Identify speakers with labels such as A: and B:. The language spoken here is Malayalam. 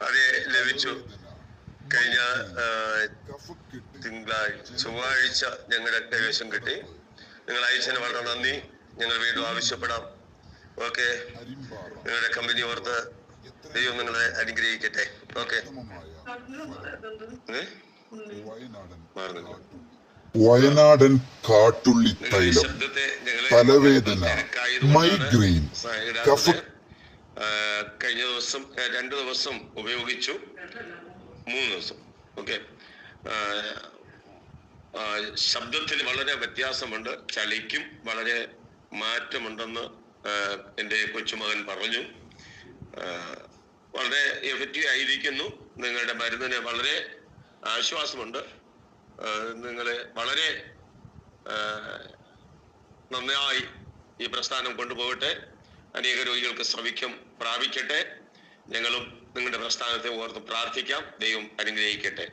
A: അതെ, ലഭിച്ചു. കഴിഞ്ഞ ചൊവ്വാഴ്ച ഞങ്ങളുടെ കൈവശം കിട്ടി. നിങ്ങൾ അയച്ചതിന് വളരെ നന്ദി. ഞങ്ങൾ വീണ്ടും ആവശ്യപ്പെടാം. ഓക്കെ, നിങ്ങളുടെ കമ്പനി ഓർത്ത് ദൈവം നിങ്ങളെ അനുഗ്രഹിക്കട്ടെ. ഓക്കെ,
B: വയനാടൻ കാട്ടുള്ളി തൈലം, തലവേദന, മൈഗ്രെയിൻ, കഫ.
A: കഴിഞ്ഞ ദിവസം 2 ദിവസം ഉപയോഗിച്ചു, 3 ദിവസം. ഓക്കെ, ശബ്ദത്തിൽ വളരെ വ്യത്യാസമുണ്ട്, ചളിക്കും വളരെ മാറ്റമുണ്ടെന്ന് എൻ്റെ കൊച്ചുമകൻ പറഞ്ഞു. വളരെ എഫക്റ്റീവ് ആയിരിക്കുന്നു. നിങ്ങളുടെ മരുന്നിന് വളരെ ആശ്വാസമുണ്ട്. നിങ്ങളെ വളരെ നന്നായി ഈ പ്രസ്ഥാനം കൊണ്ടുപോകട്ടെ. അനേക രോഗികൾക്ക് സൗഖ്യം പ്രാപിക്കട്ടെ. ഞങ്ങളും നിങ്ങളുടെ പ്രസ്ഥാനത്തെ ഓർത്ത് പ്രാർത്ഥിക്കാം. ദൈവം അനുഗ്രഹിക്കട്ടെ.